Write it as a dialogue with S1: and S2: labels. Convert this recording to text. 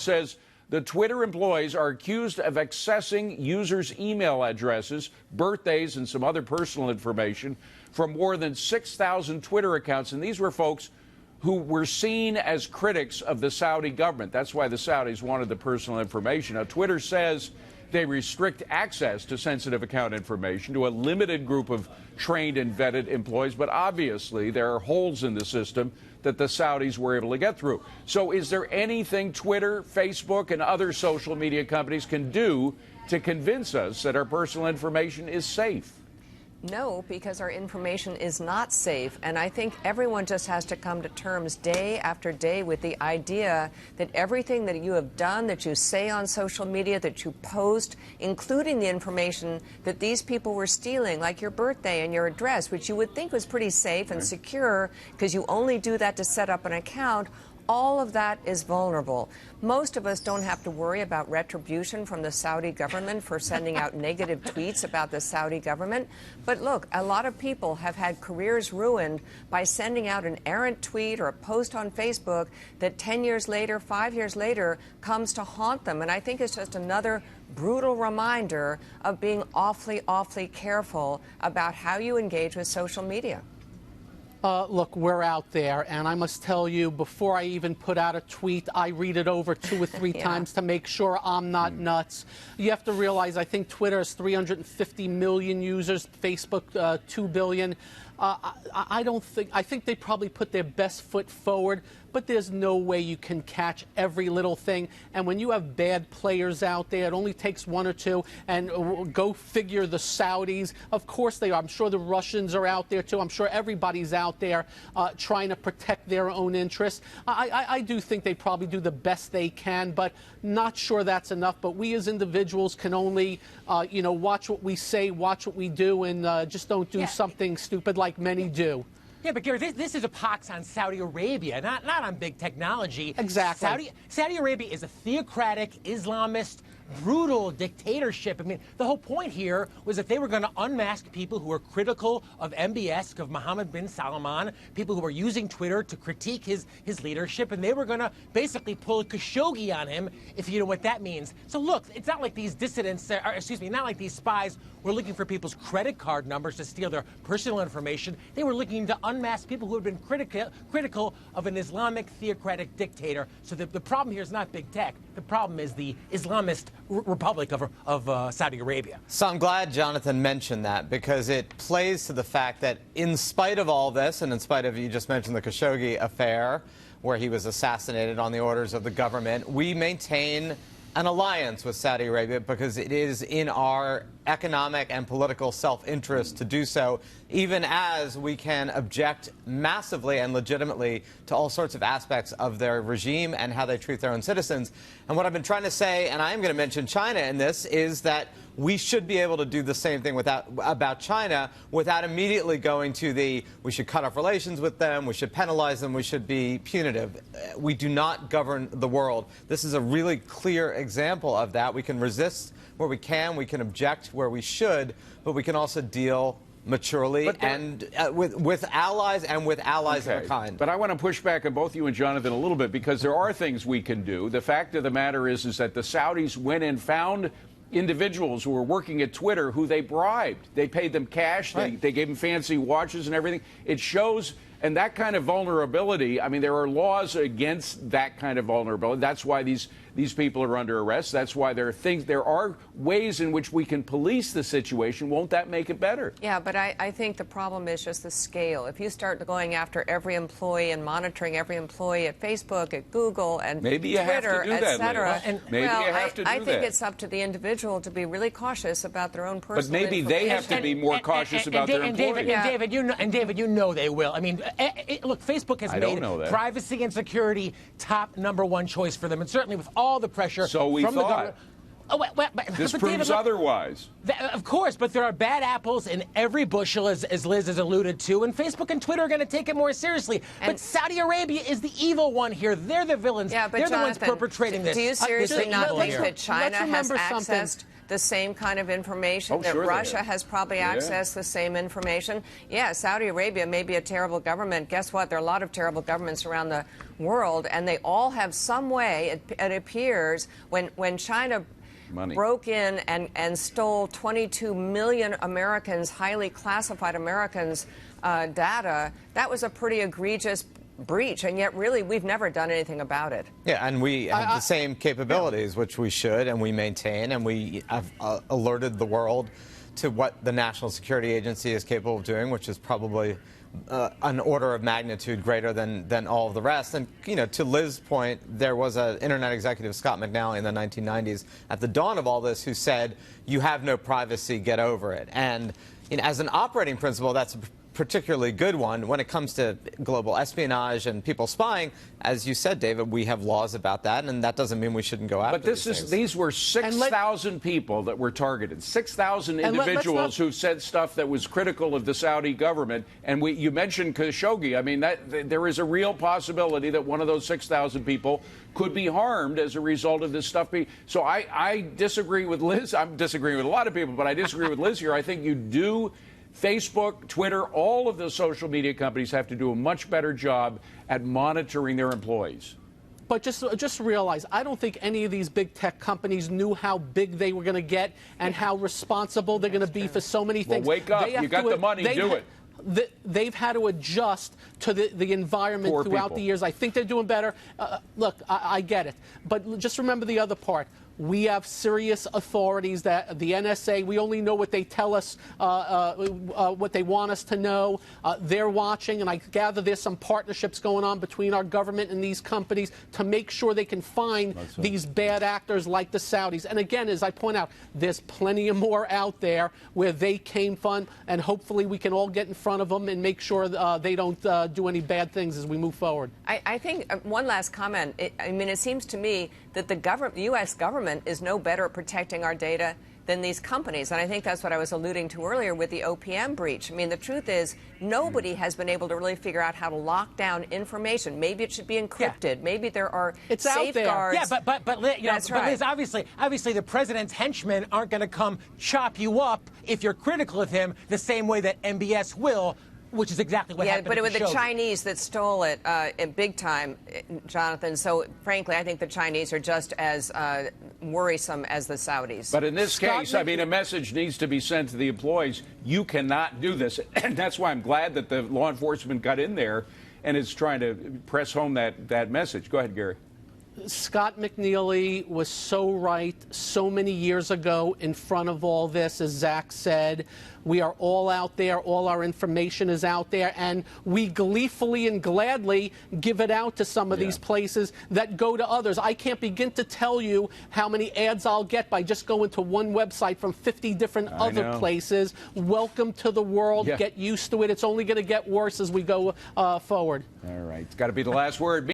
S1: says the Twitter employees are accused of accessing users' email addresses, birthdays, and some other personal information from more than 6,000 Twitter accounts. And these were folks who were seen as critics of the Saudi government. That's why the Saudis wanted the personal information. Now, Twitter says they restrict access to sensitive account information to a limited group of trained and vetted employees, but obviously there are holes in the system that the Saudis were able to get through. So is there anything Twitter, Facebook, and other social media companies can do to convince us that our personal information is safe?
S2: No, because our information is not safe. And I think everyone just has to come to terms day after day with the idea that everything that you have done, that you say on social media, that you post, including the information that these people were stealing, like your birthday and your address, which you would think was pretty safe and secure because you only do that to set up an account. All of that is vulnerable. Most of us don't have to worry about retribution from the Saudi government for sending out negative tweets about the Saudi government. But look, a lot of people have had careers ruined by sending out an errant tweet or a post on Facebook that 10 years later, 5 years later, comes to haunt them. And I think it's just another brutal reminder of being awfully, awfully careful about how you engage with social media.
S3: Look, we're out there, and I must tell you, before I even put out a tweet, I read it over 2 or 3 times to make sure I'm not nuts. You have to realize, I think Twitter has 350 million users, Facebook 2 billion. I think they probably put their best foot forward, but there's no way you can catch every little thing. And when you have bad players out there, it only takes 1 or 2. And go figure, the Saudis, of course they are. I'm sure the Russians are out there too. I'm sure everybody's out there trying to protect their own interests. I do think they probably do the best they can, but not sure that's enough. But we as individuals can only, watch what we say, watch what we do, and just don't do something stupid like many do.
S4: Yeah, but Gary, this is a pox on Saudi Arabia, not on big technology.
S3: Exactly.
S4: Saudi Arabia is a theocratic, Islamist, brutal dictatorship. I mean, the whole point here was that they were going to unmask people who were critical of MBS, of Mohammed bin Salman, people who were using Twitter to critique his leadership, and they were going to basically pull a Khashoggi on him, if you know what that means. So look, it's not like these dissidents, not like these spies were looking for people's credit card numbers to steal their personal information. They were looking to unmask people who had been critical of an Islamic theocratic dictator. So the problem here is not big tech. The problem is the Islamist Republic of Saudi Arabia.
S5: So I'm glad Jonathan mentioned that, because it plays to the fact that in spite of all this, and in spite of, you just mentioned the Khashoggi affair, where he was assassinated on the orders of the government, we maintain an alliance with Saudi Arabia because it is in our economic and political self-interest to do so, even as we can object massively and legitimately to all sorts of aspects of their regime and how they treat their own citizens. And what I've been trying to say, and I am going to mention China in this, is that we should be able to do the same thing about China without immediately going to we should cut off relations with them, we should penalize them, we should be punitive. We do not govern the world. This is a really clear example of that. We can resist where we can object where we should, but we can also deal maturely and with allies and with allies of a kind.
S1: But I want to push back on both you and Jonathan a little bit, because there are things we can do. The fact of the matter is that the Saudis went and found individuals who were working at Twitter who they bribed. They paid them cash. Right. They gave them fancy watches and everything. It shows, and that kind of vulnerability, I mean, there are laws against that kind of vulnerability. That's why these people are under arrest. That's why there are ways in which we can police the situation. Won't that make it better?
S2: Yeah, but I think the problem is just the scale. If you start going after every employee and monitoring every employee at Facebook, at Google, and Twitter, etc., I think it's up to the individual to be really cautious about their own personal
S1: information. But maybe they have to be more cautious about their employees.
S4: David, you know they will. I mean, look, Facebook has made privacy and security top #1 choice for them, and certainly with all the pressure from the government.
S1: This
S4: but
S1: proves
S4: David, look,
S1: otherwise.
S4: Of course, but there are bad apples in every bushel, as Liz has alluded to, and Facebook and Twitter are going to take it more seriously. But Saudi Arabia is the evil one here. They're the villains.
S2: Yeah, but
S4: they're
S2: Jonathan,
S4: the ones perpetrating this.
S2: Do you seriously not think that China has
S3: something.
S2: accessed the same kind of information, that
S1: sure
S2: Russia has probably accessed the same information? Yeah, Saudi Arabia may be a terrible government. Guess what? There are a lot of terrible governments around the world, and they all have some way, it appears, when China broke in and stole 22 million Americans, highly classified Americans' data, that was a pretty egregious breach, and yet really we've never done anything about it.
S5: Yeah, and we have the same capabilities, which we should, and we maintain, and we have alerted the world to what the National Security Agency is capable of doing, which is probably an order of magnitude greater than all of the rest. And, you know, to Liz's point, there was an internet executive, Scott McNally, in the 1990s at the dawn of all this who said, you have no privacy, get over it. And, you know, as an operating principle, that's a particularly good one. When it comes to global espionage and people spying, as you said, David, we have laws about that, and that doesn't mean we shouldn't go after these things.
S1: These were 6,000 people that were targeted, 6,000 individuals who said stuff that was critical of the Saudi government. And you mentioned Khashoggi. I mean, there is a real possibility that one of those 6,000 people could be harmed as a result of this stuff. So I disagree with Liz. I'm disagreeing with a lot of people, but I disagree with Liz here. I think you do. Facebook, Twitter, all of the social media companies have to do a much better job at monitoring their employees.
S3: But just realize, I don't think any of these big tech companies knew how big they were going to get and how responsible they're going to be for so many things.
S1: Well, wake up. You got the money, do it.
S3: They've had to adjust to the environment throughout the years. I think they're doing better. Look, I get it. But just remember the other part. We have serious authorities, that the NSA, we only know what they tell us, what they want us to know. They're watching, and I gather there's some partnerships going on between our government and these companies to make sure they can find these bad actors like the Saudis. And again, as I point out, there's plenty of more out there where they came from, and hopefully we can all get in front of them and make sure they don't do any bad things as we move forward.
S2: I think one last comment. I mean, it seems to me that the U.S. government is no better at protecting our data than these companies. And I think that's what I was alluding to earlier with the OPM breach. I mean, the truth is nobody has been able to really figure out how to lock down information. Maybe it should be encrypted. Yeah. Maybe there are safeguards.
S4: Yeah, but Liz,
S2: that's right.
S4: Liz, obviously the president's henchmen aren't going to come chop you up if you're critical of him the same way that MBS will, which is exactly what happened.
S2: Yeah, but it was the
S4: Khashoggi.
S2: Chinese that stole it in big time, Jonathan. So, frankly, I think the Chinese are just as worrisome as the Saudis.
S1: But in this case, I mean, a message needs to be sent to the employees. You cannot do this. And that's why I'm glad that the law enforcement got in there and is trying to press home that message. Go ahead, Gary.
S3: Scott McNeely was so right so many years ago in front of all this, as Zach said. We are all out there. All our information is out there. And we gleefully and gladly give it out to some of these places that go to others. I can't begin to tell you how many ads I'll get by just going to one website from 50 different other places. Welcome to the world. Get used to it. It's only going to get worse as we go forward.
S1: All right. It's got to be the last word.